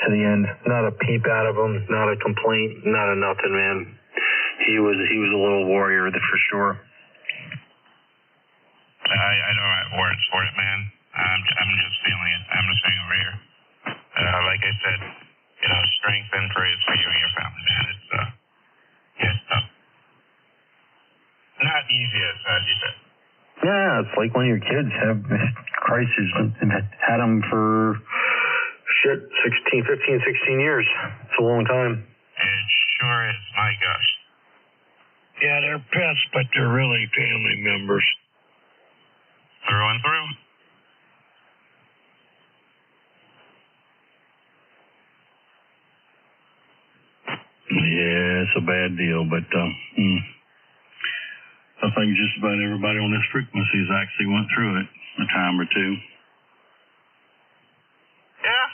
to the end. Not a peep out of him, not a complaint, not a nothing, man. He was a little warrior for sure. I don't have words for it, man. I'm just feeling it. I'm just saying over here. Like I said, strength and praise for you and your family, man. It's tough. Not easy as you said. Yeah, it's like when your kids have crises and had them for 15, 16 years. It's a long time. It sure is. My gosh. Yeah, they're pets, but they're really family members. Through and through. Yeah, it's a bad deal, but I think just about everybody on this frequency has actually went through it a time or two. Yeah.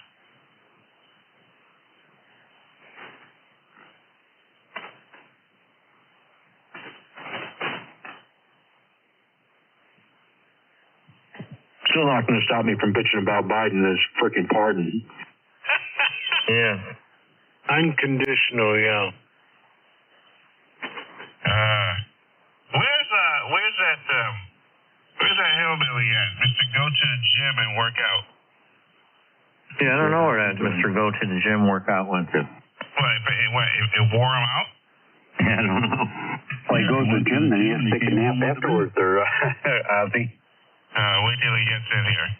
Still not going to stop me from bitching about Biden and his freaking pardon. Yeah. Unconditional, yeah. Where's that hillbilly at? Mr. Go to the gym and work out. Yeah, I don't know where that Mr. Go to the gym workout went to. What, it wore him out? Yeah, I don't know. Well, he goes to the gym and he has to take a nap afterwards, or Ozzy. Wait till he gets in here.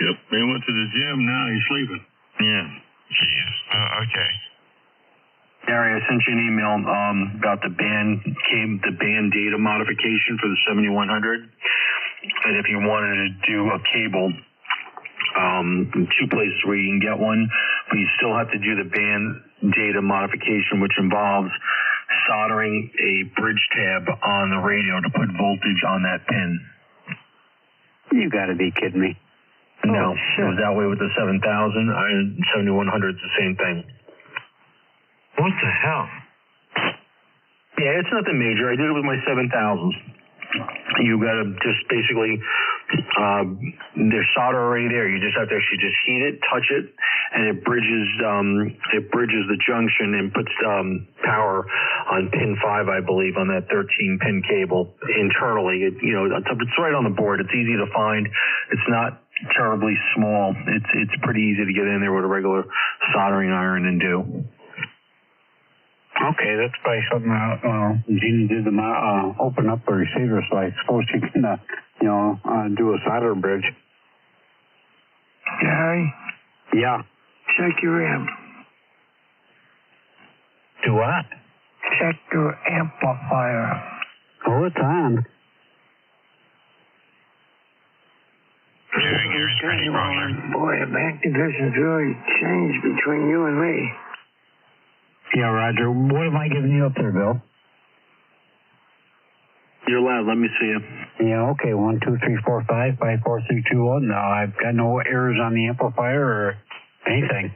Yep, he went to the gym, now he's sleeping. Yeah. Jeez. Okay. Gary, I sent you an email about the band data modification for the 7100. And if you wanted to do a cable, two places where you can get one, but you still have to do the band data modification, which involves soldering a bridge tab on the radio to put voltage on that pin. You got to be kidding me. No, it was that way with the 7000. 7100 is the same thing. What the hell? Yeah, it's nothing major. I did it with my 7000s. You got to just basically, there's solder already there. You just have to actually just heat it, touch it, and it bridges the junction and puts power on pin 5, I believe, on that 13-pin cable internally. It's right on the board. It's easy to find. It's not terribly small. It's pretty easy to get in there with a regular soldering iron and do. Okay, that's probably something, Jeannie did open up the receiver, so I suppose she can, do a solder bridge. Gary? Yeah. Check your amp. Do what? Check your amplifier. Oh, it's on. Gary's pretty strong there. Boy, the back division's really changed between you and me. Yeah, Roger. What am I giving you up there, Bill? You're loud. Let me see you. Yeah, okay. 1, 2, 3, 4, 5, 5, 4, 3, 2, 1. No, I've got no errors on the amplifier or anything.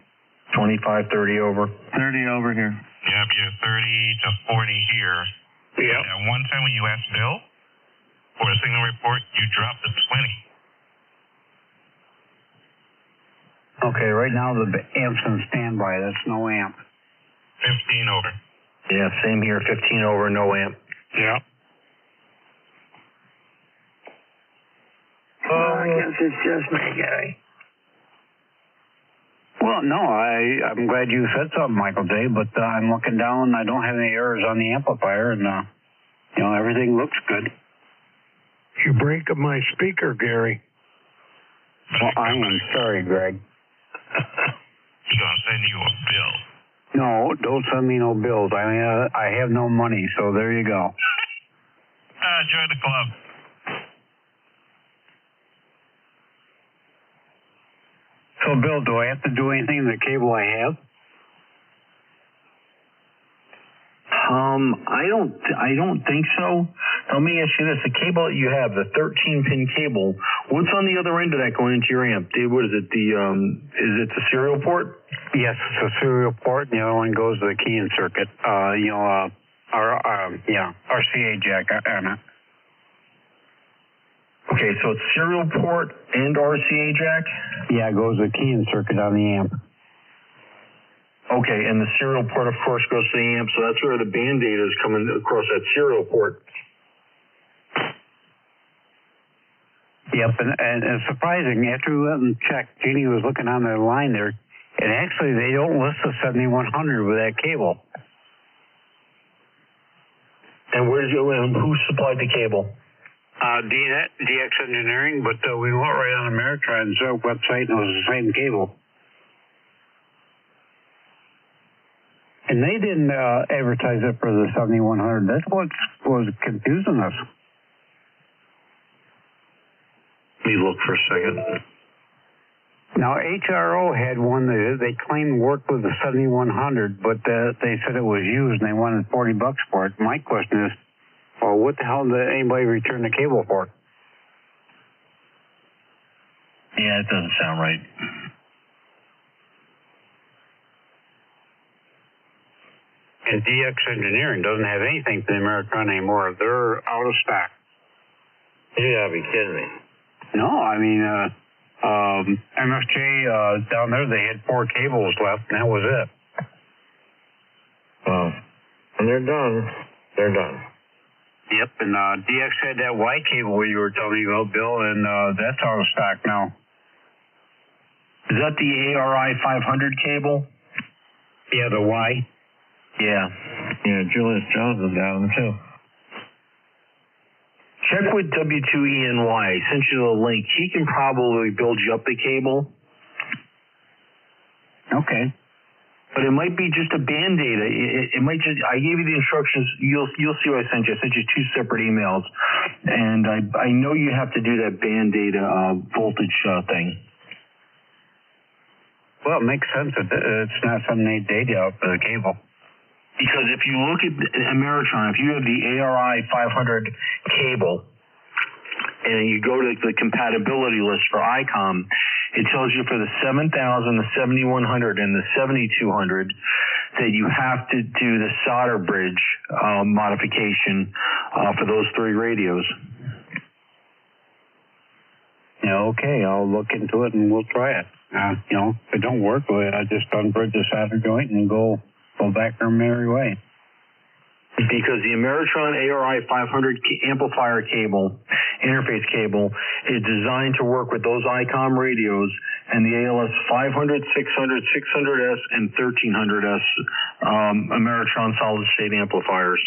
25, 30 over. 30 over here. Yep, you're 30 to 40 here. Yep. At one time when you asked Bill for a signal report, you dropped to 20. Okay, right now the amp's on standby. That's no amp. 15 over. Yeah, same here. 15 over, no amp. Yeah. I guess it's just me, Gary. Well, no, I'm glad you said something, Michael J., but I'm looking down. I don't have any errors on the amplifier, and, everything looks good. You break up my speaker, Gary. Well, I am sorry, Greg. He's going to send you a bill. No, don't send me no bills. I have no money, so there you go. Join the club. So, Bill, do I have to do anything to the cable I have? I don't think so. Let me ask you this: the cable that you have, the 13-pin cable, what's on the other end of that going into your amp? What is it? Is it the serial port? Yes, it's a serial port, and the other one goes to the keying circuit. RCA jack on it. Okay, so it's serial port and RCA jack? Yeah, it goes to the keying circuit on the amp. Okay, and the serial port, of course, goes to the amp, so that's where the band data is coming across that serial port. Yep, and it's surprising. After we went and checked, Jeannie was looking on their line there, and actually they don't list the 7100 with that cable. And who supplied the cable? DX Engineering, but we went right on Ameritron's website and it was the same cable. And they didn't advertise it for the 7100. That's what was confusing us. Let me look for a second. Now, HRO had one that they claimed worked with the 7100, but they said it was used and they wanted $40 for it. My question is, well, what the hell did anybody return the cable for? Yeah, it doesn't sound right. And DX Engineering doesn't have anything for the Ameritron anymore. They're out of stock. You gotta be kidding me. No, I mean, MFJ down there, they had 4 cables left, and that was it. Wow. And they're done. They're done. Yep, and DX had that Y cable you were telling me about, Bill, and that's out of stock now. Is that the ARI 500 cable? Yeah, the Y. Yeah. Yeah, Julius Jones is down too. Check with W2ENY. I sent you the link. He can probably build you up the cable. Okay. But it might be just a Band-Aid. It might just, I gave you the instructions. You'll see what I sent you. I sent you 2 separate emails. And I know you have to do that Band-Aid voltage thing. Well, it makes sense. It's not something they data out for the cable. Because if you look at Ameritron, if you have the ARI 500 cable, and you go to the compatibility list for ICOM, it tells you for the 7000, the 7100, and the 7200 that you have to do the solder bridge modification for those 3 radios. Yeah, okay, I'll look into it and we'll try it. If it don't work, I just unbridge the solder joint and go back our merry way. Because the Ameritron ARI 500 amplifier cable, interface cable, is designed to work with those ICOM radios and the ALS 500, 600, 600S, and 1300S Ameritron solid-state amplifiers.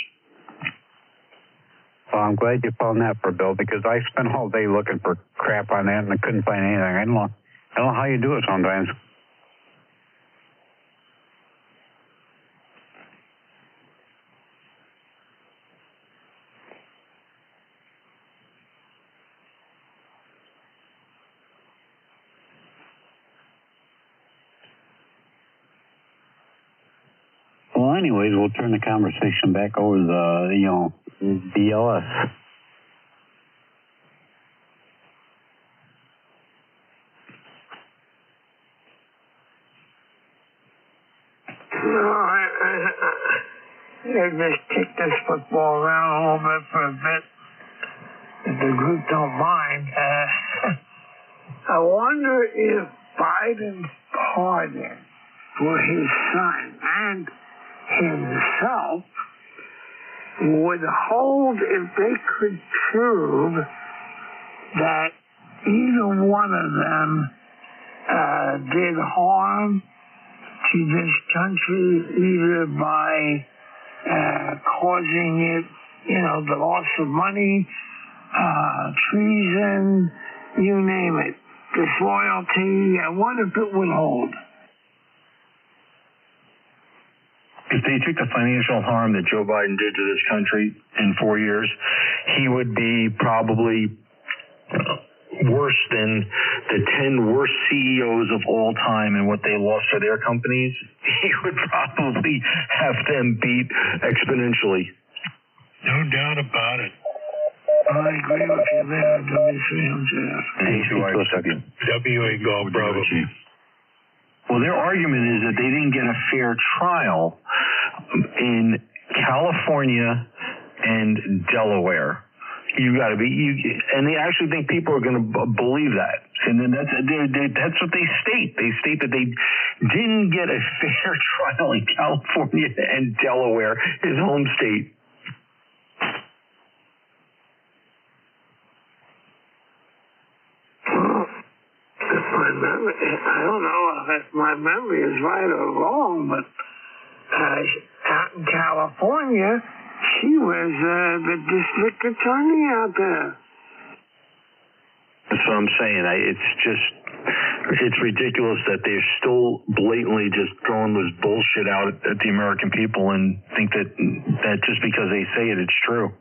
Well, I'm glad you found that for Bill, because I spent all day looking for crap on that and I couldn't find anything. I don't know how you do it sometimes. Well, anyways, we'll turn the conversation back over to the, BLS. They just kick this football around a little bit for a bit, if the group don't mind. I wonder if Biden's pardon for his son and himself would hold if they could prove that either one of them did harm to this country, either by causing it, the loss of money, treason, you name it, disloyalty. I wonder if it would hold. If they took the financial harm that Joe Biden did to this country in 4 years, he would be probably worse than the 10 worst CEOs of all time and what they lost for their companies. He would probably have them beat exponentially. No doubt about it. I agree with you there, W3MJF. WA Golf Bravo. Well, their argument is that they didn't get a fair trial in California and Delaware. And they actually think people are going to believe that. And then that's what they state. They state that they didn't get a fair trial in California and Delaware, his home state. Well, if my memory, I don't know if my memory is right or wrong, but out in California, she was the district attorney out there. That's what I'm saying. It's ridiculous that they're still blatantly just throwing this bullshit out at the American people and think that just because they say it, it's true.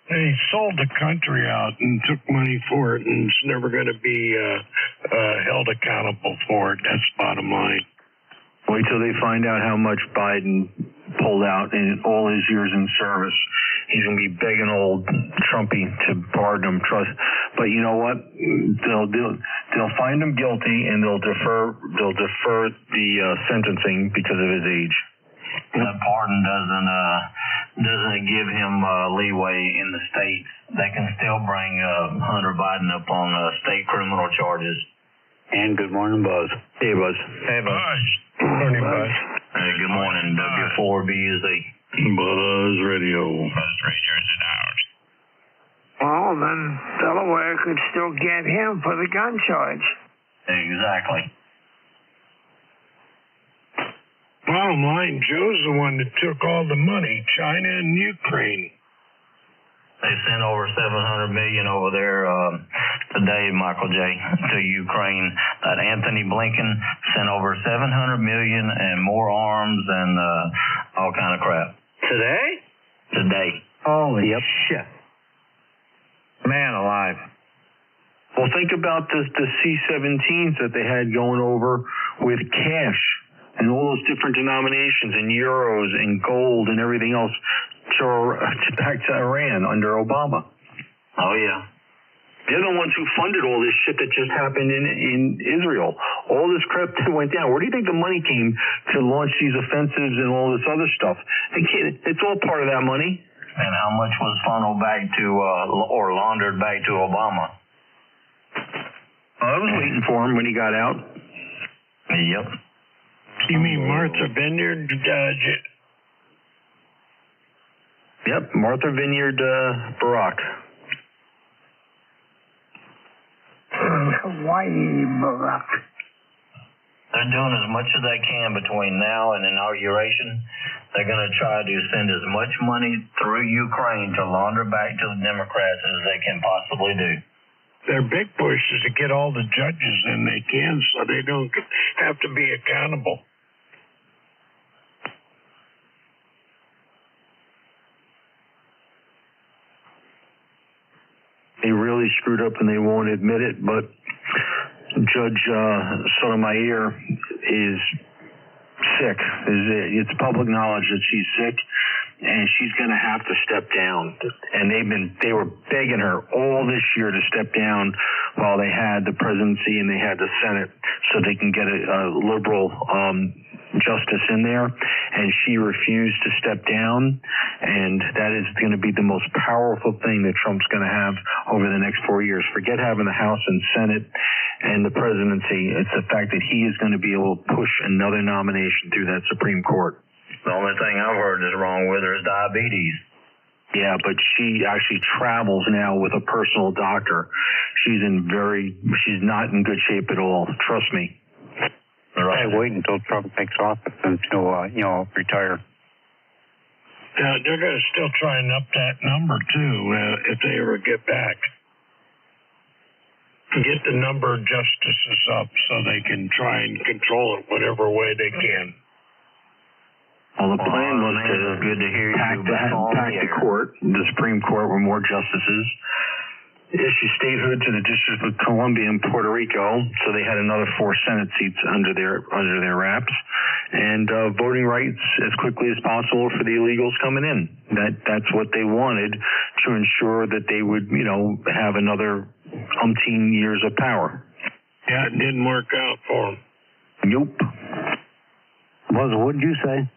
They sold the country out and took money for it, and it's never going to be held accountable for it. That's the bottom line. Wait till they find out how much Biden pulled out in all his years in service. He's going to be begging old Trumpy to pardon him. But you know what? They'll find him guilty and they'll defer the sentencing because of his age. The pardon doesn't give him leeway in the states. They can still bring Hunter Biden up on state criminal charges. And good morning, Buzz. Hey, Buzz. Hey, Buzz. Good morning, Buzz. Hey, good morning, W4BZ. Buzz Radio. Buzz Rangers and out. Well, then Delaware could still get him for the gun charge. Exactly. Bottom line, Joe's the one that took all the money, China and Ukraine. They sent over $700 million over there today, Michael J., to Ukraine. That Anthony Blinken sent over $700 million and more arms and all kind of crap. Today? Today. Holy shit. Man alive. Well, think about the C-17s that they had going over with cash and all those different denominations and euros and gold and everything else back to Iran under Obama. Oh, yeah. They're the ones who funded all this shit that just happened in Israel. All this crap that went down. Where do you think the money came to launch these offensives and all this other stuff? It's all part of that money. And how much was funneled back to, or laundered back to Obama? I was waiting for him when he got out. Yep. You mean Martha Vineyard? Yep, Martha Vineyard Barack. Hawaii Barack. They're doing as much as they can between now and inauguration. They're going to try to send as much money through Ukraine to launder back to the Democrats as they can possibly do. Their big push is to get all the judges in they can so they don't have to be accountable. They really screwed up and they won't admit it, but Judge Sotomayor is sick. It's public knowledge that she's sick, and she's going to have to step down. And they were begging her all this year to step down while they had the presidency and they had the Senate, so they can get a liberal justice in there. And she refused to step down, and that is going to be the most powerful thing that Trump's going to have over the next 4 years. Forget having the House and Senate and the presidency. It's the fact that he is going to be able to push another nomination through that Supreme Court. The only thing I've heard is wrong with her is diabetes. Yeah, but she actually travels now with a personal doctor. She's she's not in good shape at all. Trust me. Right. Wait until Trump takes office until retire. Yeah, they're going to still try and up that number too if they ever get back. Get the number of justices up so they can try and control it whatever way they can. Well, the plan was to good to hear pack the court, the Supreme Court, with more justices. Issue statehood to the District of Columbia and Puerto Rico, so they had another 4 Senate seats under their wraps, and voting rights as quickly as possible for the illegals coming in. That's what they wanted to ensure that they would, have another umpteen years of power. Yeah, it didn't work out for them. Nope. What did you say?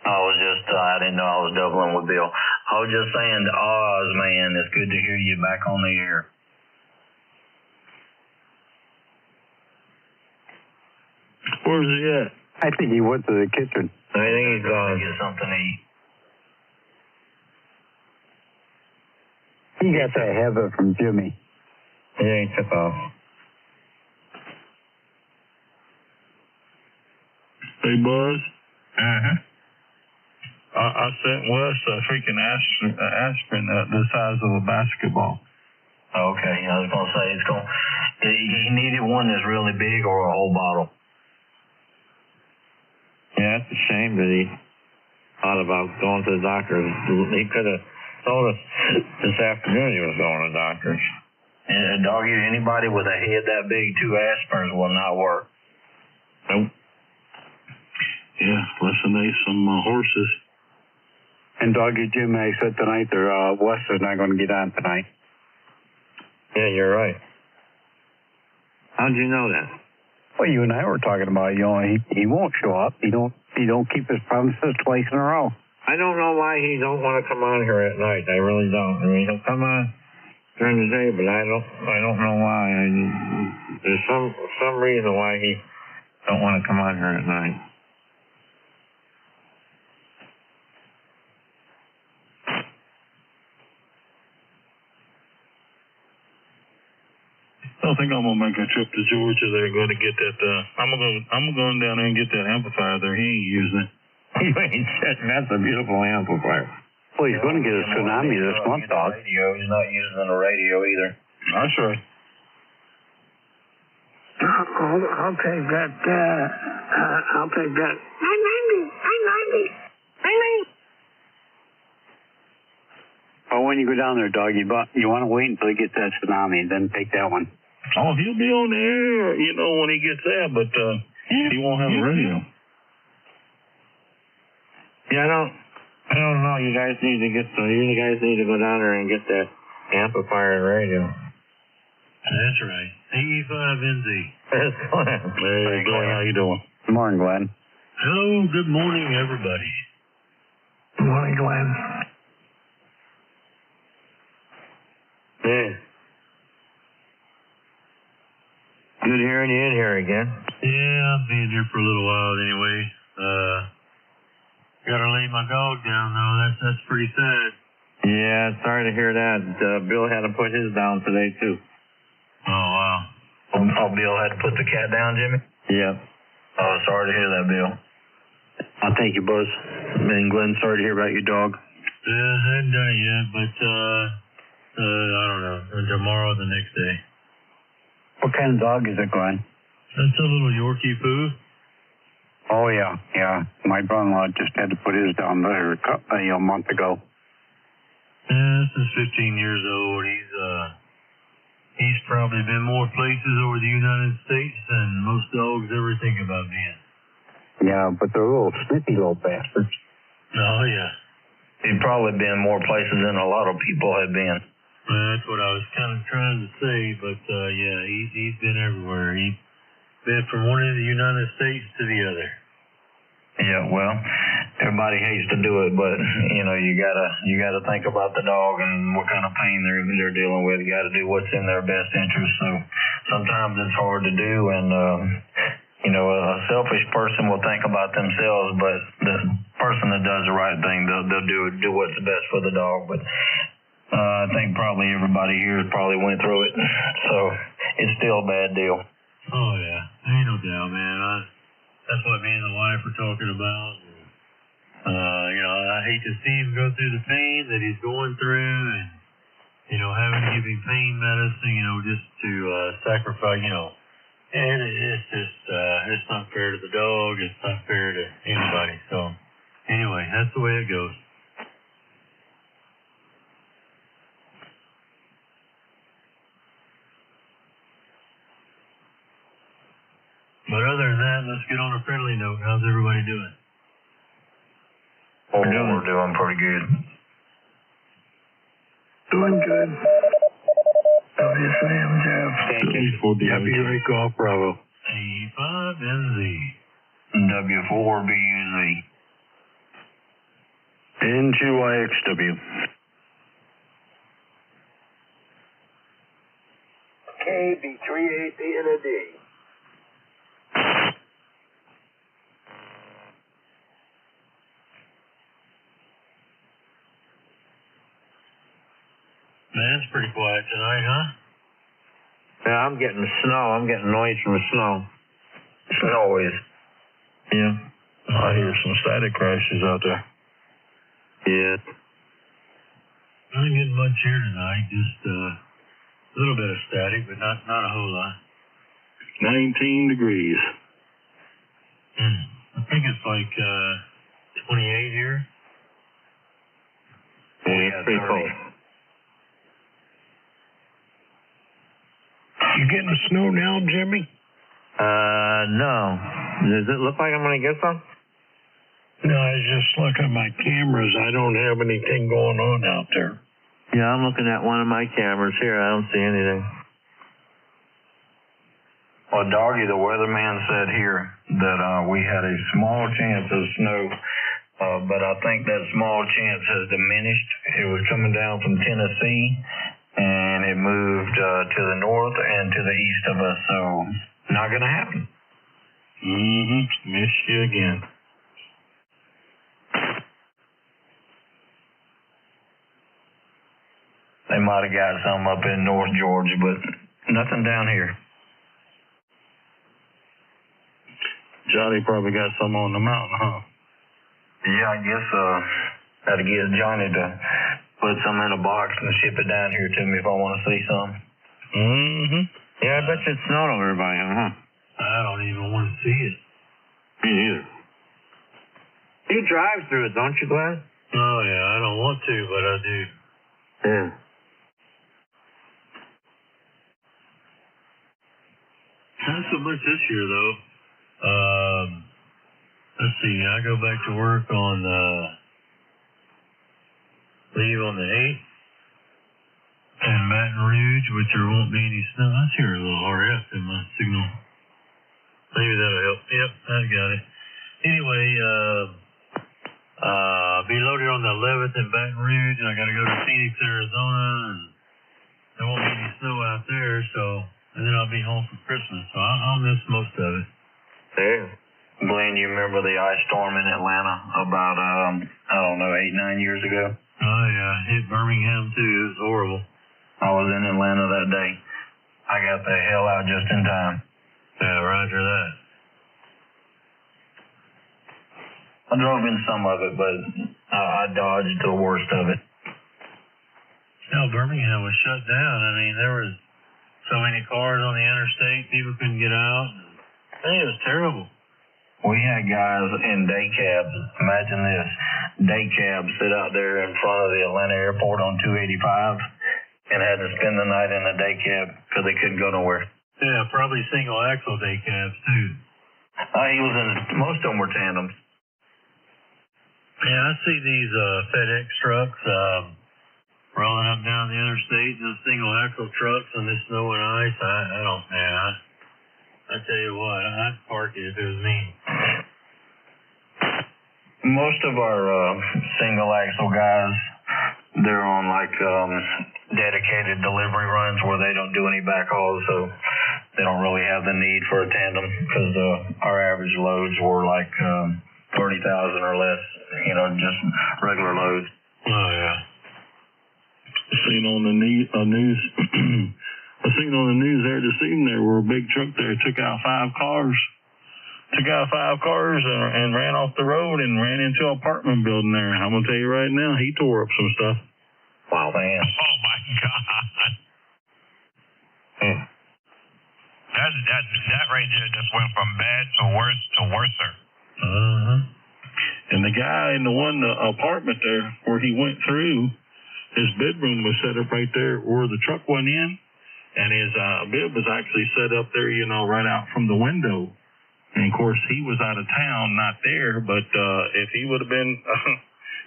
I didn't know I was doubling with Bill. I was just saying to Oz, man, it's good to hear you back on the air. at? I think he went to the kitchen. I think he's gone. Get something to eat. He got that habit from Jimmy. Yeah, he took off. Hey, Buzz. Mm-hmm. I sent Wes a freaking aspirin the size of a basketball. Okay, I was gonna say he needed one that's really big or a whole bottle. Yeah, it's a shame that he thought about going to the doctor. He could have told us this afternoon he was going to the doctor's. And doggy, anybody with a head that big, 2 aspirins will not work. Nope. Yeah, listen, they some horses. And Doggy Jim, I said tonight, Wes is not going to get on tonight. Yeah, you're right. How'd you know that? Well, you and I were talking about, he won't show up. He don't keep his promises twice in a row. I don't know why he don't want to come on here at night. I really don't. I mean, he'll come on during the day, but I don't know why. There's some reason why he don't want to come on here at night. I think I'm gonna make a trip to Georgia. They're going to get that. I'm gonna go down there and get that amplifier there. He ain't using it. You ain't sitting. That's a beautiful amplifier. Well, he's going to get a tsunami this month, dog. He's not using the radio either. That's right. I'll take that. I'll take that. 990. Oh, when you go down there, dog, you want to wait until he gets that tsunami and then take that one. Oh, he'll be on the air, when he gets there, but he won't have a radio. Yeah, I don't know. You guys need to go down there and get that amplifier and radio. That's right. AE5NZ. That's Glenn. Hey, Glenn, how you doing? Good morning, Glenn. Hello, good morning, everybody. Good morning, Glenn. Yeah. Good hearing you in here again. Yeah, I've been here for a little while anyway. Gotta lay my dog down though. That's pretty sad. Yeah, sorry to hear that. Bill had to put his down today too. Oh wow. Oh, Bill had to put the cat down, Jimmy? Yep. Oh, sorry to hear that, Bill. Thank you, Buzz. And Glenn, sorry to hear about your dog. Yeah, I hadn't done it yet, but I don't know. Tomorrow or the next day. What kind of dog is it, Glenn? That's a little Yorkie poo. Oh, yeah. My brother-in-law just had to put his down there a month ago. Yeah, this is 15 years old. He's probably been more places over the United States than most dogs ever think about being. Yeah, but they're little snippy little bastards. Oh, yeah. He's probably been more places than a lot of people have been. Well, that's what I was kind of trying to say, but yeah, he's been everywhere. He's been from one end of the United States to the other. Yeah, well, everybody hates to do it, but you gotta think about the dog and what kind of pain they're dealing with. You got to do what's in their best interest. So sometimes it's hard to do, and a selfish person will think about themselves, but the person that does the right thing, they'll do what's best for the dog. But I think probably everybody here probably went through it, so it's still a bad deal. Oh yeah, ain't no doubt, man. That's what me and the wife were talking about. I hate to see him go through the pain that he's going through, and having to give him pain medicine, just to sacrifice, and it's just it's not fair to the dog. It's not fair to anybody. So anyway, that's the way it goes. But other than that, let's get on a friendly note. How's everybody doing? We're doing pretty good. Doing good. WSAM, Jeff. Happy Break Off Bravo. A5NZ. W4BUZ. N2IXW. KB38 and a D. Man, it's pretty quiet tonight, huh? Yeah, I'm getting snow. I'm getting noise from the snow. Always. Yeah. I hear some static crashes out there. Yeah. I ain't getting much here tonight. Just a little bit of static, but not a whole lot. 19 degrees. I think it's like 28 here. Yeah, it's pretty cold. You getting the snow now, Jimmy? No. Does it look like I'm going to get some? No, I was just looking at my cameras. I don't have anything going on out there. Yeah, I'm looking at one of my cameras here. I don't see anything. Well, Doggy, the weatherman, said here that we had a small chance of snow, but I think that small chance has diminished. It was coming down from Tennessee, and it moved to the north and to the east of us, so not going to happen. Missed you again. They might have got some up in North Georgia, but nothing down here. Johnny probably got some on the mountain, huh? Yeah, I guess had to get Johnny to put some in a box and ship it down here to me if I want to see some. Yeah, I bet you it snowed over by him, huh? I don't even want to see it. Me neither. You drive through it, don't you, Glenn? Oh, yeah, I don't want to, but I do. Yeah. Not so much this year, though. Let's see, I go back to work on, leave on the 8th. And Baton Rouge, which there won't be any snow. I hear a little RF in my signal. Maybe that'll help. Yep, I got it. Anyway, be loaded on the 11th in Baton Rouge, and I got to go to Phoenix, Arizona, and there won't be any snow out there, and then I'll be home for Christmas, so I'll miss most of it. Yeah. Glenn, you remember the ice storm in Atlanta about, 8-9 years ago? Oh, yeah, hit Birmingham, too. It was horrible. I was in Atlanta that day. I got the hell out just in time. Yeah, roger that. I drove in some of it, but I dodged the worst of it. No, Birmingham was shut down. I mean, there was so many cars on the interstate, people couldn't get out. I think it was terrible. We had guys in day cabs. Imagine this. Day cabs sit out there in front of the Atlanta airport on 285 and had to spend the night in a day cab because they couldn't go nowhere. Yeah, probably single axle day cabs, too. Most of them were tandems. Yeah, I see these FedEx trucks rolling up down the interstate, those single axle trucks on this snow and ice. I tell you what, I'd park it if it was me. Most of our single axle guys, they're on dedicated delivery runs where they don't do any backhauls, so they don't really have the need for a tandem because our average loads were 30,000 or less, just regular loads. Oh, yeah. Seen on the news. I seen on the news there this evening there were a big truck there took out 5 cars. And ran off the road and ran into an apartment building there. I'm gonna tell you right now, he tore up some stuff. Wow, man. Oh my God. That right there just went from bad to worse to worser. And the guy in the apartment there where he went through, his bedroom was set up right there where the truck went in, and his bed was actually set up there, right out from the window. And of course, he was out of town, not there. But if he would have been,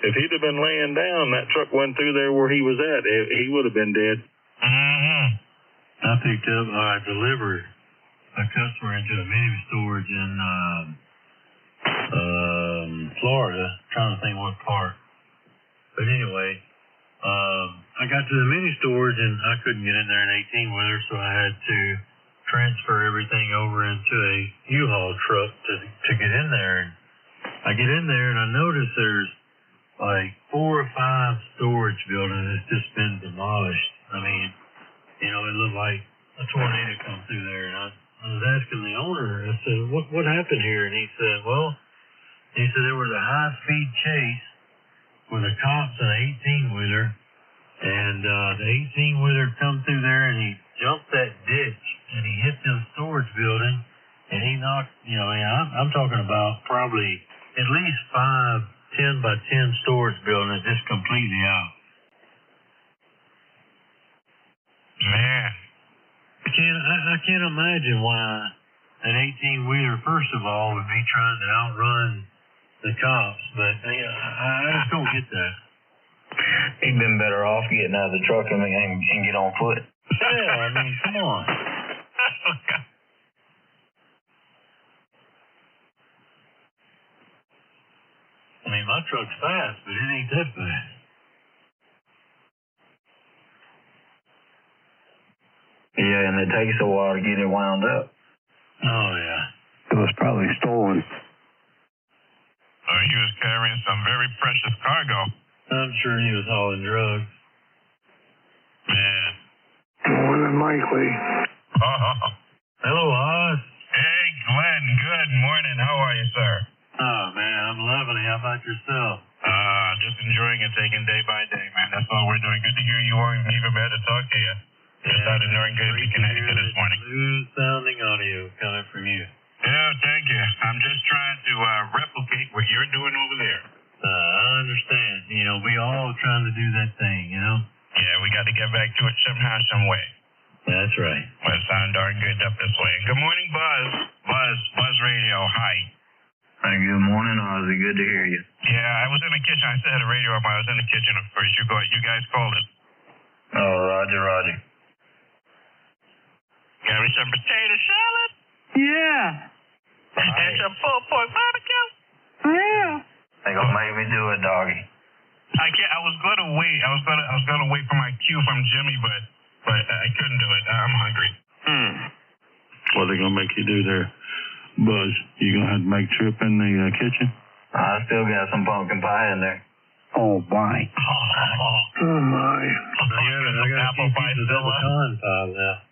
if he'd have been laying down, that truck went through there where he was at. He would have been dead. I delivered a customer into a mini storage in Florida. Trying to think what part. But anyway, I got to the mini storage and I couldn't get in there in 18 weather, so I had to transfer everything over into a U-Haul truck to get in there. And I get in there and I notice there's 4 or 5 storage buildings that's just been demolished. I mean, you know, it looked like a tornado come through there. And I was asking the owner, I said, what happened here? And he said, well, there was a high-speed chase with the cops and an 18-wheeler. And the 18-wheeler come through there, and he jumped that ditch, and he hit the storage building, and he knocked, you know, I'm talking about probably at least 5 10 by 10 storage buildings just completely out. Man. I can't imagine why an 18-wheeler, first of all, would be trying to outrun the cops, but I just don't get that. He'd been better off getting out of the truck and get on foot. Yeah, I mean, come on. I mean, my truck's fast, but it ain't that fast. Yeah, and it takes a while to get it wound up. Oh, yeah. It was probably stolen. He was carrying some very precious cargo. I'm sure he was hauling drugs. Man. More than likely. Hello, Oz. Hey, Glenn. Good morning. How are you, sir? Oh, man, I'm loving it. How about yourself? Just enjoying it, taking day by day, man. That's all we're doing. Good to hear you are, and even better to talk to you. Just out of Northern Good, Connecticut this morning. Smooth sounding audio coming from you. Yeah, thank you. I'm just trying to replicate what you're doing over there. I understand. You know, we all trying to do that thing, you know? Yeah, we got to get back to it somehow, some way. That's right. Well, it sounds darn good up this way. Good morning, Buzz. Buzz Radio. Hi. Hey, good morning, Ozzy. Good to hear you. Yeah, I was in the kitchen. I still had the radio up. I was in the kitchen, of course. You guys called it. Oh, Roger. Got me some potato salad. Yeah. And some pulled pork barbecue. Yeah. They gonna make me do it, doggy. I was gonna wait. I was gonna wait for my cue from Jimmy, but I couldn't do it. I'm hungry. What are they going to make you do there, Buzz? You going to have to make a trip in the kitchen? I still got some pumpkin pie in there. Oh, my. Oh, my. I got apple pie still left. pecan pie now.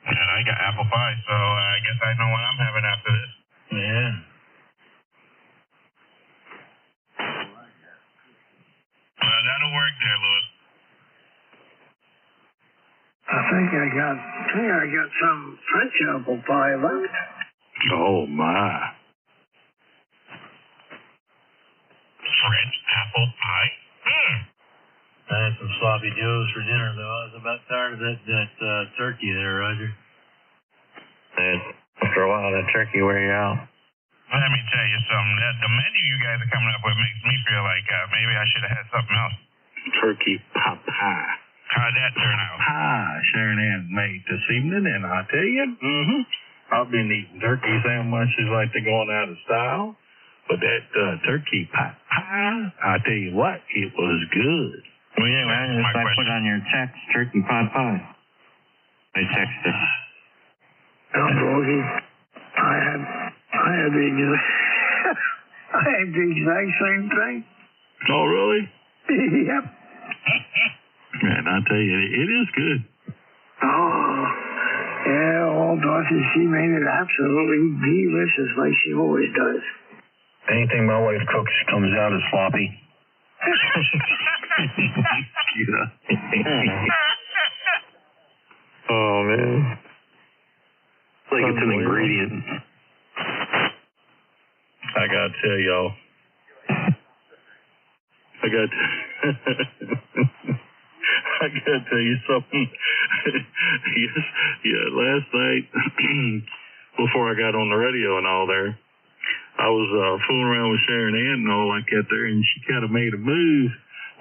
And I got apple pie, so I guess I know what I'm having after this. Yeah. Well, that'll work there, Louis. I think I got some French apple pie left. Oh, my. French apple pie? I had some sloppy joes for dinner, though. I was about tired of that turkey there, Roger. And after a while, that turkey wear you out. Let me tell you something. The menu you guys are coming up with makes me feel like maybe I should have had something else. Turkey pot pie. How'd that turn out? Sharon Ann made this evening, and I tell you, I've been eating turkey sandwiches like they're going out of style, but that turkey pot pie, I tell you what, it was good. Well, yeah, man, just like put on your text, turkey pot pie. They texted. Oh, Bogey, I had the exact same thing. Oh, really? Yep. Man, I tell you, it is good. Oh, yeah, old Dorothy, she made it absolutely delicious like she always does. Anything my wife cooks comes out as sloppy. Oh, man. It's like it's an ingredient. I gotta tell y'all. I gotta tell you something. Last night, before I got on the radio and all there, I was fooling around with Sharon Ann and all like that there, and she kind of made a move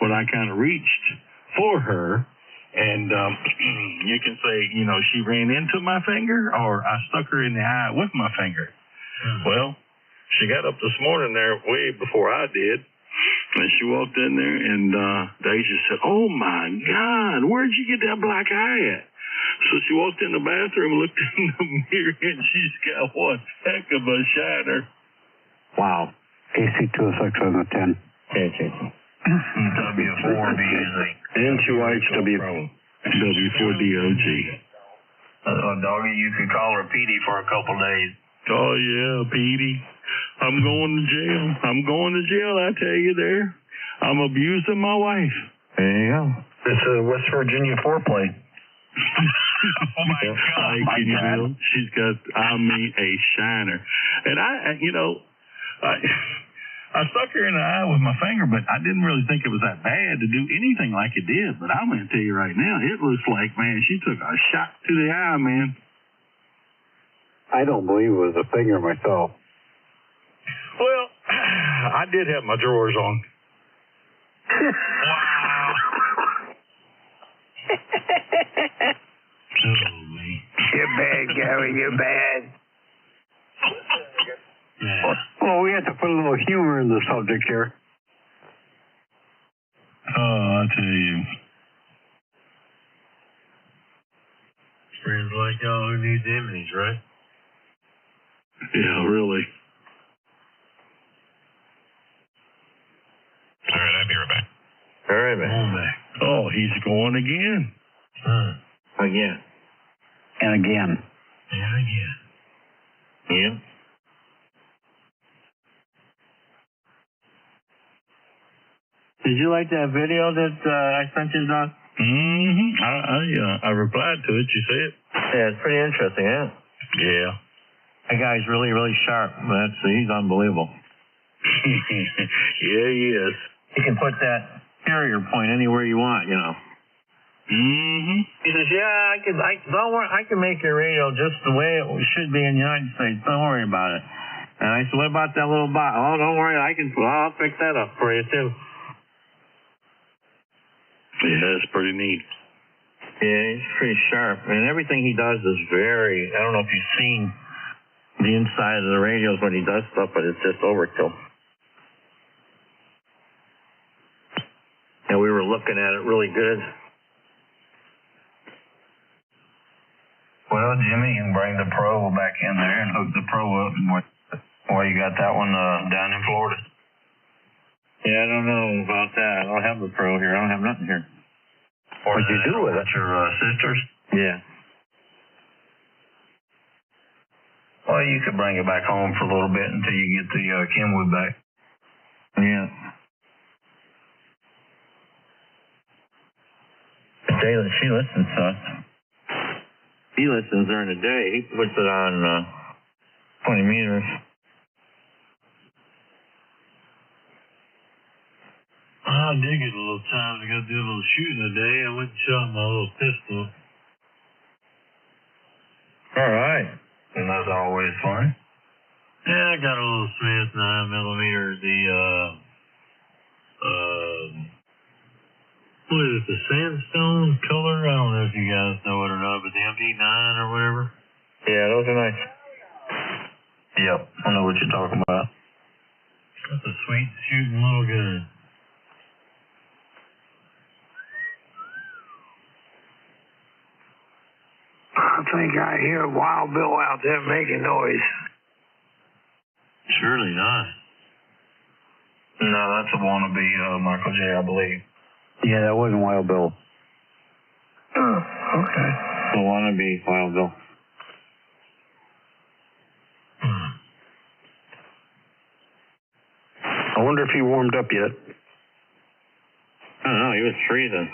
when I kind of reached for her. And you can say, she ran into my finger, or I stuck her in the eye with my finger. Well, she got up this morning there way before I did, and she walked in there, and Deja said, "Oh, my God, where'd you get that black eye at?" So she walked in the bathroom, looked in the mirror, and she's got one heck of a shiner. Wow. AC 206 on the 10. Yeah, W4 be easy. N2H W4DOG. Doggy, you could call her Petey for a couple days. Oh, yeah, Petey. I'm going to jail. I'm going to jail, I tell you there. I'm abusing my wife. There you go. It's a West Virginia foreplay. Oh, my God. Can you feel? She's got, I mean, a shiner. And I stuck her in the eye with my finger, but I didn't really think it was that bad to do anything like it did. But I'm going to tell you right now, it looks like, man, she took a shot to the eye, man. I don't believe it was a finger myself. Well, I did have my drawers on. Wow. You're bad, Gary. You're bad. Well, we have to put a little humor in the subject here. Oh, I tell you. Friends like y'all who need enemies, right? Yeah, really. All right, I'll be right back. All right, man. Oh, he's going again. Again. And again. And again. Yeah. Did you like that video that I sent you, Doc? I replied to it. You see it? Yeah, it's pretty interesting, huh? Yeah. That guy's really, really sharp. He's unbelievable. Yeah, he is. He can put that carrier point anywhere you want, you know. He says, "Yeah, don't worry, I can make your radio just the way it should be in the United States. Don't worry about it." And I said, "What about that little bot?" "Oh, don't worry, I'll pick that up for you too." Yeah, it's pretty neat. Yeah, he's pretty sharp. And everything he does is very, I don't know if you've seen the inside of the radios when he does stuff, but it's just overkill. And we were looking at it really good. Well, Jimmy, you can bring the Pro back in there and hook the Pro up. Well, you got that one down in Florida. Yeah, I don't know about that. I don't have the Pro here. I don't have nothing here. What'd you do with it? Your sisters? Yeah. Well, you could bring it back home for a little bit until you get the Kenwood back. Yeah. Jalen, she listens to us. He listens during the day. He puts it on 20 meters. I did get a little time to go do a little shooting today. I went and shot my little pistol. All right. And that's always fun. Yeah, I got a little Smith 9mm. What is it, the sandstone color? I don't know if you guys know it or not, but the MD9 or whatever. Yeah, those are nice. Yep, I know what you're talking about. That's a sweet shooting little gun. I think I hear Wild Bill out there making noise. Surely not. No, that's a wannabe Michael J, I believe. Yeah, that wasn't Wild Bill. Oh, okay. The wannabe Wild Bill. I wonder if he warmed up yet. I don't know. He was freezing.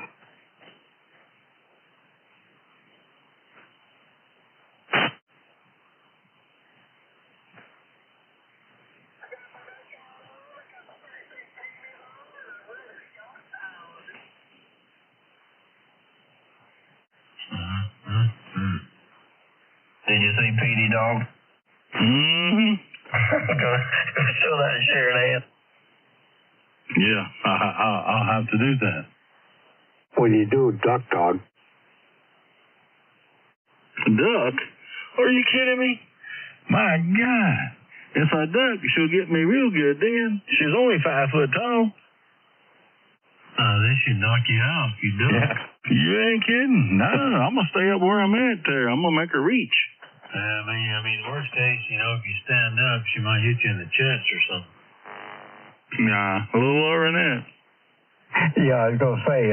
Did you see Petey, dog? Go show that to Sharon Ann. Yeah, I'll have to do that. When you do duck dog. Duck? Are you kidding me? My God. If I duck, she'll get me real good then. She's only 5 foot tall. They should knock you out if you do it. You ain't kidding. No, I'm going to stay up where I'm at there. I'm going to make her reach. I mean, worst case, if you stand up, she might hit you in the chest or something. Nah, a little lower than that. Yeah, I was going to say,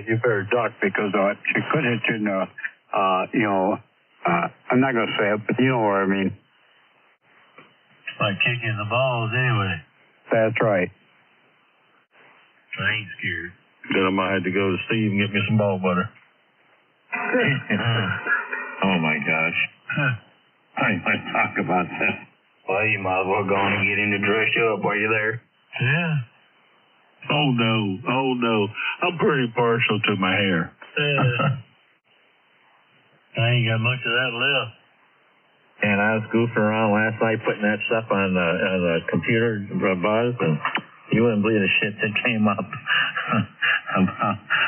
you better duck because she could hit you in the, I'm not going to say it, but you know what I mean. Like kicking the balls anyway. That's right. I ain't scared. Then I might have to go to Steve and get me some ball butter. Oh my gosh. I ain't want to talk about that. Well, you might as well go on and get him to dress you up while you're there. Yeah. Oh no. I'm pretty partial to my hair. I ain't got much of that left. And I was goofing around last night putting that stuff on the computer, Buzz, and you wouldn't believe the shit that came up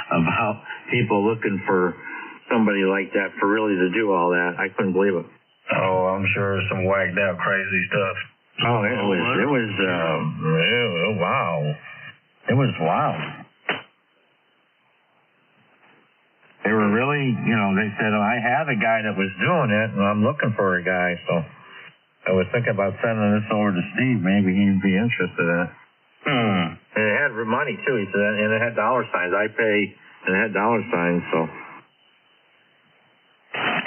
about people looking for somebody like that for really to do all that. I couldn't believe it. Oh, I'm sure some whacked out crazy stuff. Oh, it was wow. It was wild. They were really, they said, I had a guy that was doing it, and I'm looking for a guy, so I was thinking about sending this over to Steve. Maybe he'd be interested in it. And it had money, too, he said, and it had dollar signs. I pay, and it had dollar signs, so.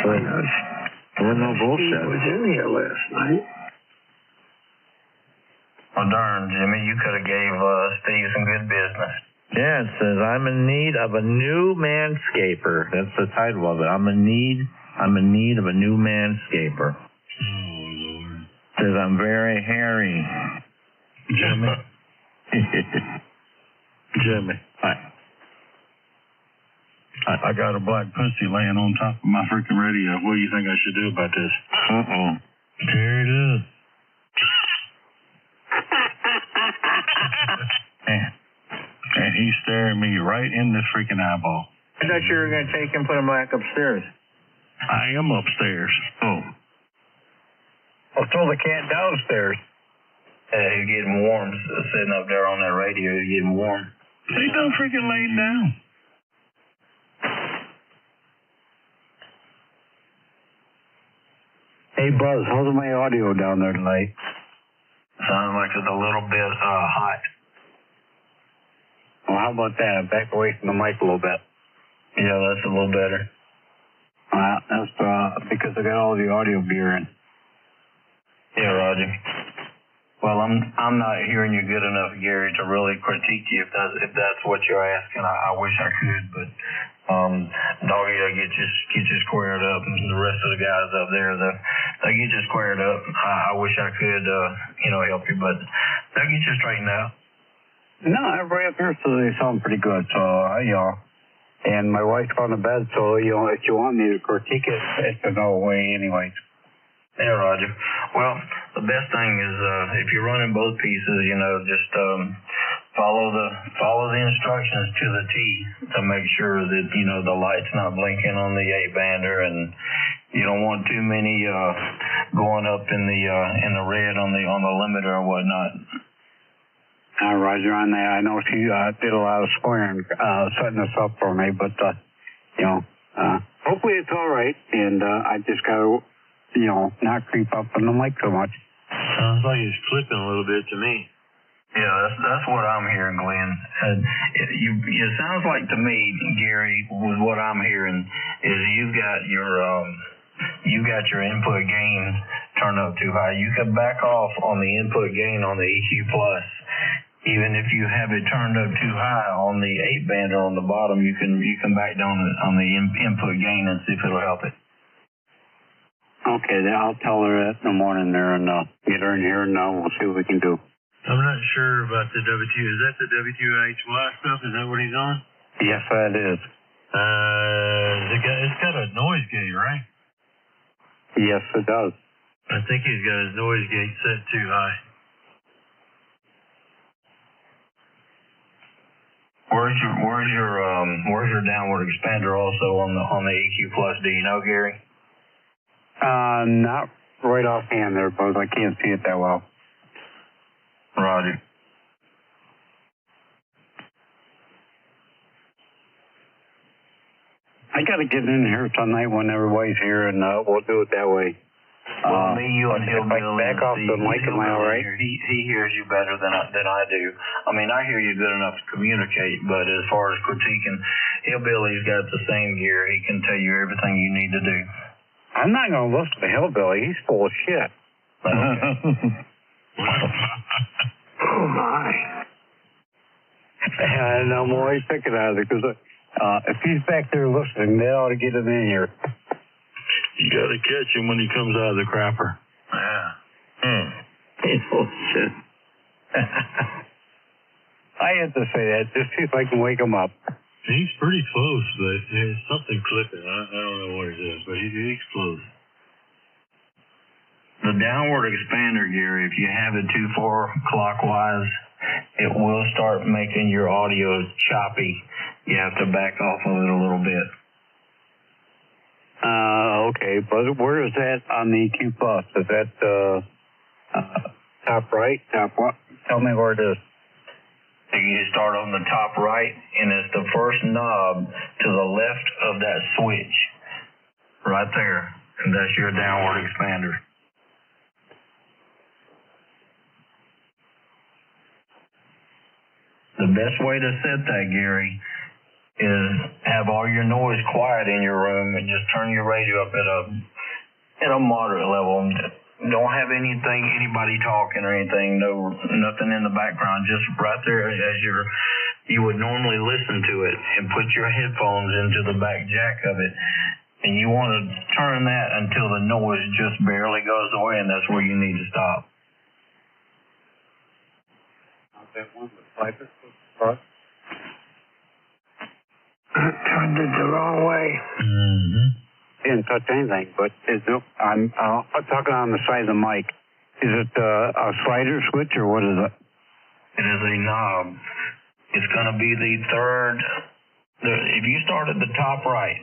There was no bullshit. Steve was in here last night. Well, darn, Jimmy, you could have gave Steve some good business. Yeah, it says, I'm in need of a new manscaper. That's the title of it. I'm in need of a new manscaper. Oh, Lord. It says, I'm very hairy. Jimmy. Jimmy. I got a black pussy laying on top of my freaking radio. What do you think I should do about this? Uh-oh. Tear it up. And he's staring me right in this freaking eyeball. I thought you were going to take him and put him back upstairs. I am upstairs. Oh. Well, throw the cat downstairs. He's getting warm, sitting up there on that radio. He's getting warm. He done freaking laid down. Hey, Buzz, how's my audio down there tonight? Sounds like it's a little bit hot. Well, how about that? Back away from the mic a little bit. Yeah, that's a little better. That's because I got all the audio gear in. Yeah, Roger. Well, I'm not hearing you good enough, Gary, to really critique you if that's what you're asking. I wish I could, but Doggy, they get you squared up, and the rest of the guys up there, they get you squared up. I wish I could, help you, but they'll get you straightened out. No, everybody up here says they sound pretty good, so and my wife's on the bed, so if you want me to critique it, it's a no way anyway. Yeah, Roger. Well, the best thing is if you're running both pieces, just follow the instructions to the T to make sure that the light's not blinking on the 8-bander, and you don't want too many going up in the red on the limiter or whatnot. Roger on that. I know she did a lot of swearing setting this up for me, but hopefully it's all right, and I just gotta not creep up on the mic so much. Sounds like it's clipping a little bit to me. Yeah, that's what I'm hearing, Glenn. It sounds like to me, Gary, with what I'm hearing, is you've got your input gain turned up too high. You can back off on the input gain on the EQ Plus. Even if you have it turned up too high on the 8-bander on the bottom, you can back down on the input gain and see if it'll help it. Okay, then I'll tell her that in the morning there and get her in here and we'll see what we can do. I'm not sure about the W2. Is that the WHY stuff? Is that what he's on? Yes, that is. It's got a noise gate, right? Yes, it does. I think he's got his noise gate set too high. Where's your downward expander also on the EQ Plus? Do you know, Gary? Not right offhand there, Buzz. I can't see it that well. Roger. I got to get in here tonight when everybody's here, and we'll do it that way. Well, me, you, and if I Hillbilly. back off the mic, am I all right? He hears you better than I do. I mean, I hear you good enough to communicate, but as far as critiquing, Hillbilly's got the same gear. He can tell you everything you need to do. I'm not going to listen to Hillbilly. He's full of shit. Oh, my. No more. He's picking out of it because if he's back there listening, they ought to get him in here. You got to catch him when he comes out of the crapper. Yeah. Oh, shit. I had to say that just see if I can wake him up. He's pretty close, but there's something clipping. I don't know what it is, but he's close. The downward expander gear, if you have it too far clockwise, it will start making your audio choppy. You have to back off of it a little bit. Okay, but where is that on the EQ Plus? Is that top right? Top what? Tell me where it is. You start on the top right, and it's the first knob to the left of that switch. Right there. And that's your downward expander. The best way to set that, Gary, is have all your noise quiet in your room and just turn your radio up at a moderate level. Don't have anybody talking or anything, nothing in the background, just right there as you would normally listen to it, and put your headphones into the back jack of it. And you want to turn that until the noise just barely goes away, and that's where you need to stop. That one, the Viper Plus? Turned it the wrong way. Mm-hmm. Didn't touch anything, but I'm talking on the side of the mic. Is it a slider switch or what is it? It is a knob. It's going to be the third. If you start at the top right,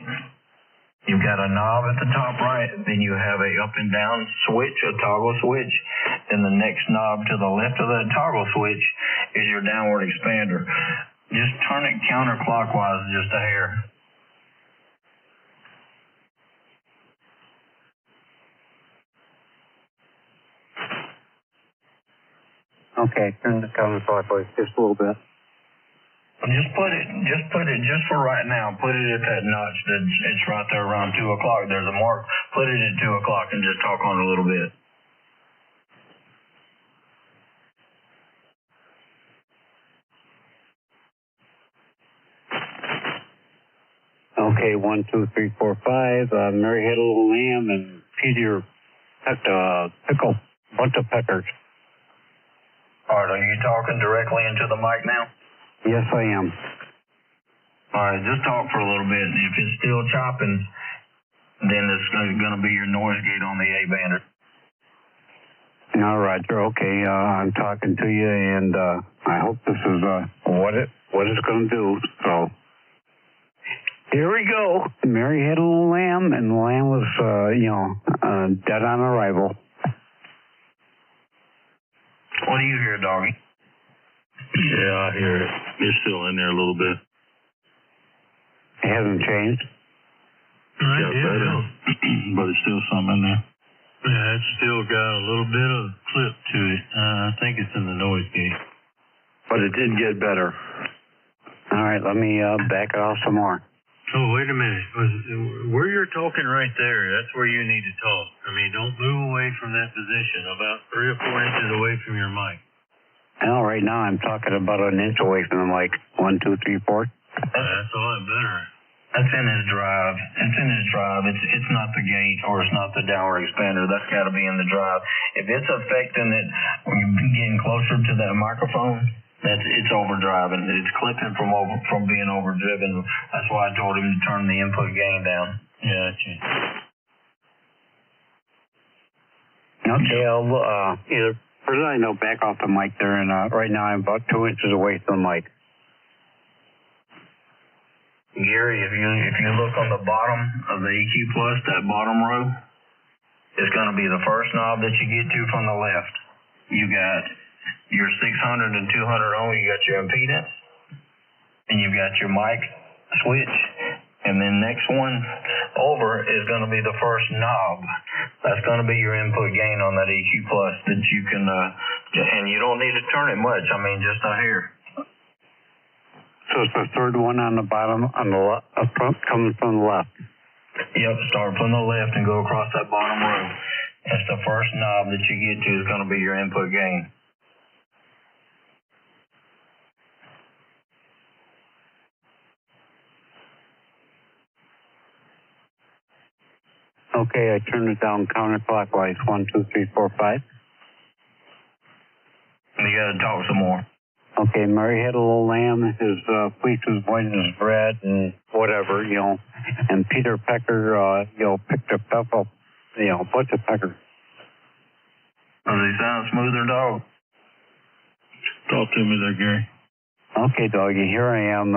you've got a knob at the top right, then you have a up and down switch, a toggle switch, and the next knob to the left of that toggle switch is your downward expander. Just turn it counterclockwise just a hair. Okay, turn the counterclockwise just a little bit. Just put it just for right now. Put it at that notch that it's right there around 2 o'clock. There's a mark. Put it at 2 o'clock and just talk on it a little bit. Okay, 1, 2, 3, 4, 5. Mary had a little lamb and Peter pecked a bunch of peckers. All right, are you talking directly into the mic now? Yes, I am. All right, just talk for a little bit. If it's still chopping, then it's going to be your noise gate on the A-bander. All right, okay. I'm talking to you, and I hope this is what it's going to do. So here we go. Mary had a little lamb, and the lamb was, dead on arrival. What do you hear, doggy? Yeah, I hear it. It's still in there a little bit. It hasn't changed. Got better, but it's still some in there. Yeah, it's still got a little bit of clip to it. I think it's in the noise gate. But it did get better. All right, let me back it off some more. Oh, wait a minute. Where you're talking right there, that's where you need to talk. I mean, don't move away from that position, about 3 or 4 inches away from your mic. Well, right now I'm talking about an inch away from the mic. 1, 2, 3, 4. That's a lot better. That's in his drive. It's in his drive. It's not the gate or it's not the downward expander. That's got to be in the drive. If it's affecting it when you're getting closer to that microphone, it's overdriving. It's clipping from being overdriven. That's why I told him to turn the input gain down. Yeah, Okay, I'll either first I know back off the mic there, and right now I'm about 2 inches away from the mic. Gary, if you look on the bottom of the EQ Plus, that bottom row, it's going to be the first knob that you get to from the left. You got your 600 and 200 ohm, you got your impedance, and you've got your mic switch, and then next one over is going to be the first knob That's going to be your input gain on that EQ Plus that you can, and you don't need to turn it much. I mean, just a hair. So it's the third one on the bottom, on the coming from the left. Yep, start from the left and go across that bottom row. That's the first knob that you get to is going to be your input gain. Okay, I turned it down counterclockwise. 1, 2, 3, 4, 5. And you got to talk some more. Okay, Murray had a little lamb. His fleece was white as bread and whatever, you know. And Peter Pecker, picked a bunch of pecker. Does he sound smoother, dog? Talk to me there, Gary. Okay, doggy, here I am,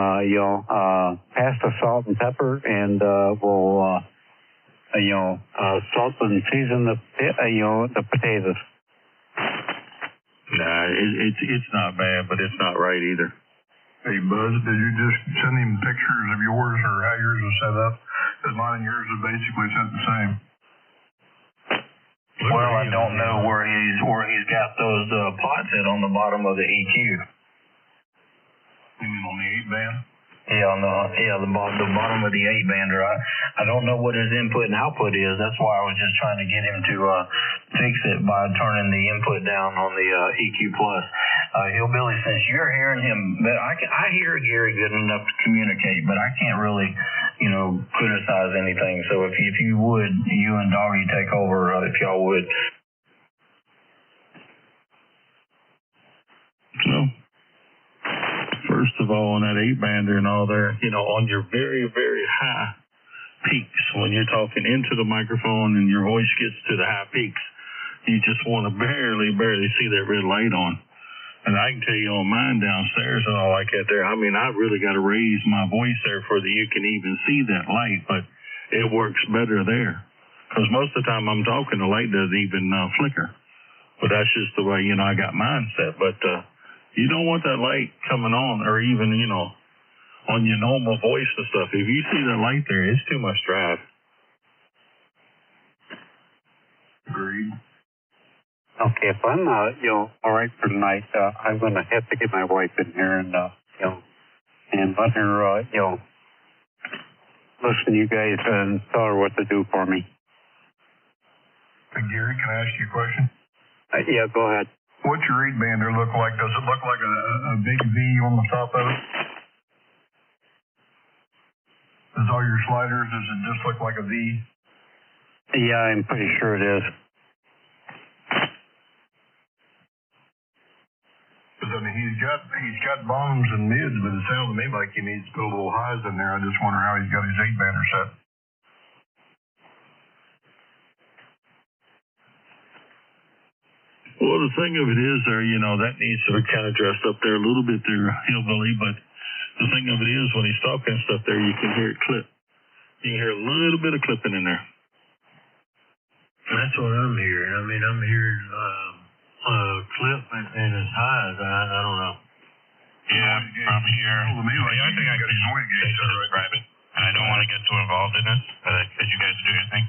past the salt and pepper, and we'll, salt and season the potatoes. Nah, it's not bad, but it's not right either. Hey, Buzz, did you just send him pictures of yours or how yours was set up? Because mine and yours are basically set the same. Well, I don't know where he's got those pots at on the bottom of the EQ. You mean on the 8-band? Yeah, the bottom of the 8-bander. I don't know what his input and output is. That's why I was just trying to get him to fix it by turning the input down on the EQ Plus. Hillbilly, since you're hearing him, I hear Gary good enough to communicate, but I can't really, criticize anything. So if you would, you and Doggy take over, if y'all would. No. First of all, on that 8-bander and all there, on your very, very high peaks, when you're talking into the microphone and your voice gets to the high peaks, you just want to barely see that red light on. And I can tell you on mine downstairs and all like that there, I mean, I really got to raise my voice there for that you can even see that light, but it works better there. Because most of the time I'm talking, the light doesn't even flicker. But that's just the way, I got mine set. But, you don't want that light coming on or even, on your normal voice and stuff. If you see that light there, it's too much drive. Agreed. Okay, if I'm, all right for tonight, I'm going to have to get my wife in here and, and let her, listen to you guys and tell her what to do for me. Hey, Gary, can I ask you a question? Yeah, go ahead. What's your 8-bander look like? Does it look like a big V on the top of it? Does all your sliders, does it just look like a V? Yeah, I'm pretty sure it is. Because, I mean, he's got bottoms and mids, but it sounds to me like he needs to put a little highs in there. I just wonder how he's got his 8-bander set. Well, the thing of it is there, that needs to be kind of dressed up there a little bit there, Hillbilly, but the thing of it is when he's talking and stuff there, you can hear it clip. You can hear a little bit of clipping in there. That's what I'm hearing. I mean, I'm hearing clip and as high as I don't know. Yeah, from here. The only thing I can say to describe it, and I don't want to get too involved in this, because you guys do your thing,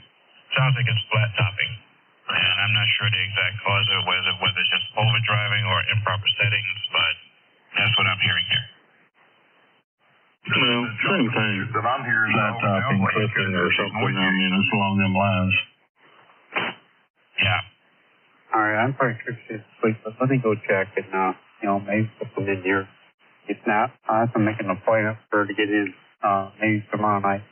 sounds like it's flat topping. And I'm not sure the exact cause of it, whether it's just overdriving or improper settings, but that's what I'm hearing here. Well, same thing. That I'm hearing flat topping, clipping, or something. I mean, it's along them lines. Yeah. All right, I'm pretty sure she's asleep, but let me go check and, maybe put them in here. If not, I have to make an appointment for her to get in, maybe tomorrow night.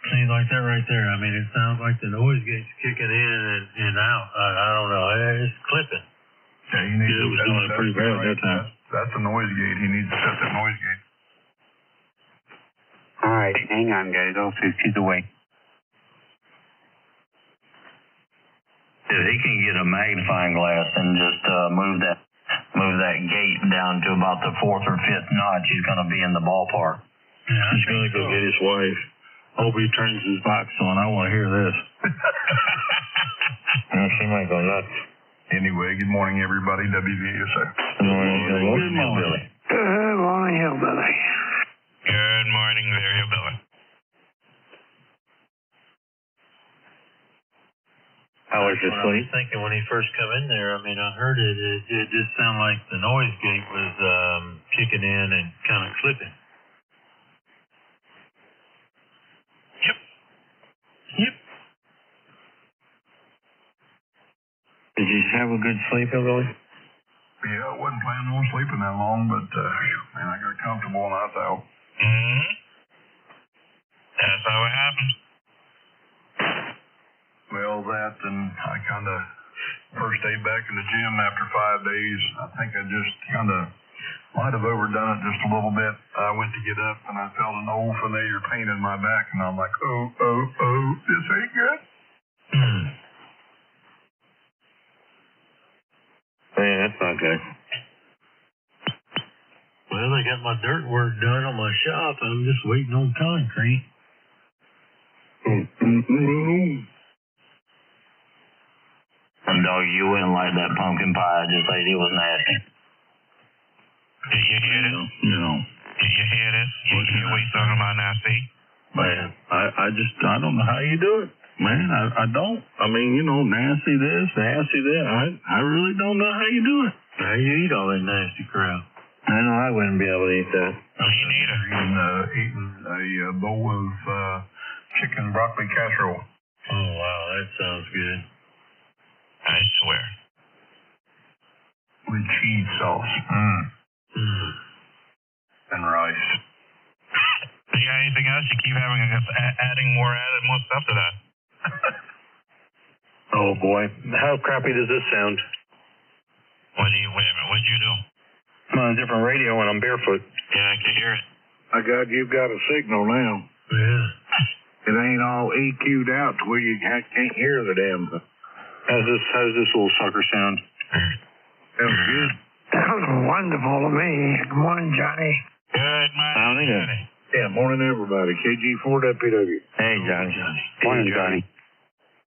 See, like that right there, I mean, it sounds like the noise gate's kicking in and out. I don't know. It's clipping. Yeah, you need it was doing it pretty bad that time. That's a noise gate. He needs to set that noise gate. All right, hang on, guys. I'll see if she's awake. If he can get a magnifying glass and just move that gate down to about the 4th or 5th notch, he's going to be in the ballpark. Yeah, he's going to go get his wife. Hope he turns his box on. I want to hear this. She might go nuts. Anyway, good morning, everybody. WVUSA. Good morning, Hillbilly. Good morning, Hillbilly. Good morning there, Hillbilly. back to I sleep. was thinking when he first come in there, I mean, I heard it. It just sounded like the noise gate was kicking in and kind of clipping. Yep. Did you have a good sleep, Hillbilly? Yeah, I wasn't planning on sleeping that long, but, man, I got comfortable and I thought. Mm-hmm. That's how it happens. Well, that and I kind of, first day back in the gym after 5 days, I think I just kind of might have overdone it just a little bit. I went to get up and I felt an old familiar pain in my back and I'm like, oh, this ain't good. Man, that's not good. Well, I got my dirt work done on my shop. I'm just waiting on concrete. And dog, you wouldn't like that pumpkin pie I just ate. It was nasty. Did you hear this? No. Did you hear this? You hear what he's talking about now, see? Man, I don't know how you do it. Man, I don't. I mean, you know, nasty this, nasty that. I really don't know how you do it. How you eat all that nasty crap? I know I wouldn't be able to eat that. Me neither. Eating a bowl of chicken broccoli casserole. Oh, wow, that sounds good. I swear. With cheese sauce. And rice. You got anything else? You keep having adding more stuff to that. Oh boy, how crappy does this sound? Wait a minute, what'd you do? I'm on a different radio and I'm barefoot. Yeah, I can hear it. You've got a signal now. Yeah. It ain't all EQ'd out to where you can't hear the damn. How's this little sucker sound? Sounds good. Sounds wonderful to me. Good morning, Johnny. Good morning. Yeah, morning everybody. KG4WPW. Hey, Johnny. Morning, Johnny.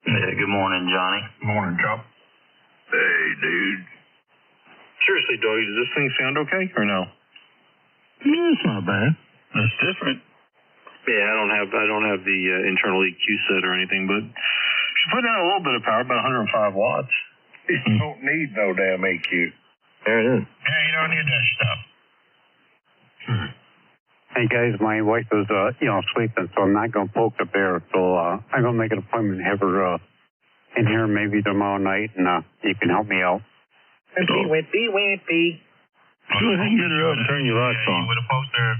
Yeah, good morning, Johnny. Morning, Chop. Hey, dude. Seriously, Doggy, does this thing sound okay or no? Yeah, it's not bad. It's different. Yeah, I don't have the internal EQ set or anything, but should put down a little bit of power, about 105 watts. You don't need no damn EQ. There it is. Yeah, you don't need that stuff. Hey guys, my wife is sleeping, so I'm not gonna poke the bear. So I'm gonna make an appointment and have her in here maybe tomorrow night, and you can help me out. Wimpy. Go ahead and get her up and turn your lights on. With a poster.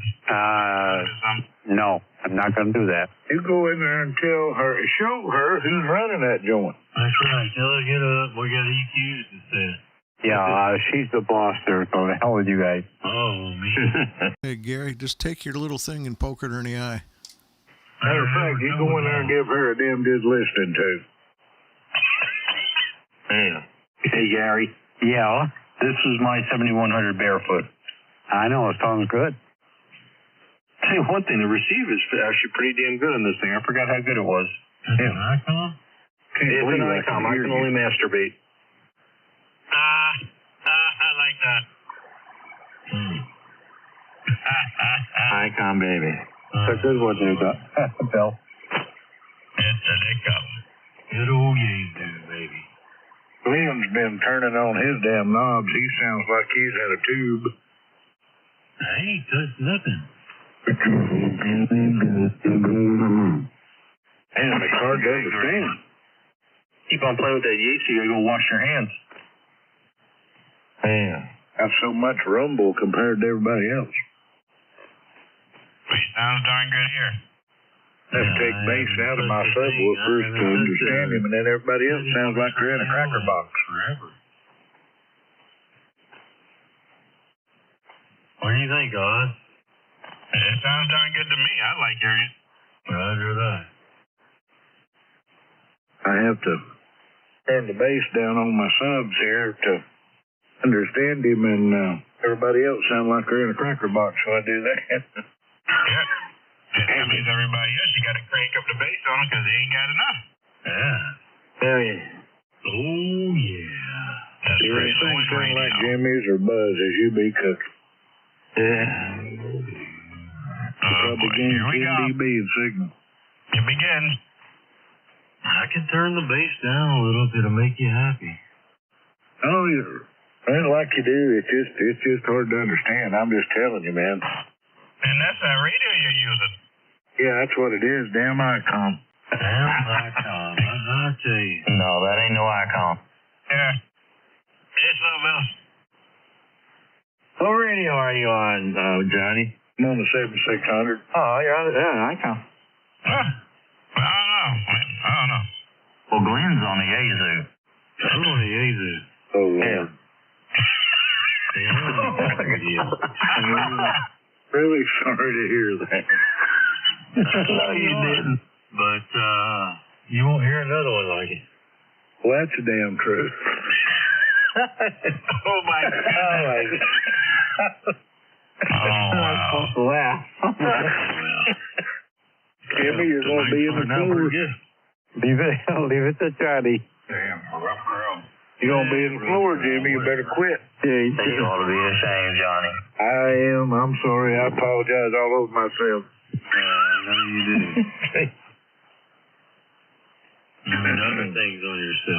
No, I'm not gonna do that. You go in there and show her who's running that joint. That's right. Tell her to get up. We got EQs to set. Yeah, she's the boss there, so the hell with you guys. Oh, me. Hey, Gary, just take your little thing and poke her in the eye. Matter of fact, you go in there and give her a damn good listening to. Yeah. Hey, Gary. Yeah, This is my 7100 barefoot. I know, it sounds good. Tell you one thing, the receiver's actually pretty damn good on this thing. I forgot how good it was. That's an icon? It's an icon. I can only masturbate. I like that. Icon baby. It's a good one, Bill. It's an icon. Good old Yazoo, baby. Liam's been turning on his damn knobs. He sounds like he's had a tube. I ain't touched nothing. And the car does the same. Keep on playing with that Yates, you gotta go wash your hands. Man. That's so much rumble compared to everybody else. But he sounds darn good here. Have to take bass out of my subwoofers to understand him, and then everybody else sounds like they're in a cracker box. Forever. What do you think, Oz? It sounds darn good to me. I like hearing it. Roger that. I have to turn the bass down on my subs here to understand him, and everybody else sound like they're in a cracker box, so I do that. Yeah. That means everybody else, you got to crank up the bass on them because they ain't got enough. Yeah. Hell yeah. Oh, yeah. That's You right. ain't Always sound radio. like Jimmy's or Buzz as you be cooking. Yeah. Oh, Probably boy. gained Here we 10 go. dB in signal. It begins. I can turn the bass down a little if it'll make you happy. Oh, man, like you do. It's just hard to understand. I'm just telling you, man. And that's that radio you're using. Yeah, that's what it is. Damn Icom. Damn Icom. I tell you. No, that ain't no Icom. Yeah. It's something else. What radio are you on, Johnny? I'm on the 7600. Oh, you're on Icom. Huh? I don't know. Well, Glenn's on the Yazoo. I'm on the Yazoo. Oh, Lord. Really sorry to hear that. No, you didn't. But, you won't hear another one like it. Well, that's the damn truth. Oh, my God. Oh, wow. Wow. Jimmy, you're going to be in the floor. Leave it to Johnny. Damn, a rough crowd. You're going to be in the floor, Jimmy. You better quit. You ought to be ashamed, Johnny. I am. I'm sorry. I apologize all over myself. No, you do. Other things on yourself.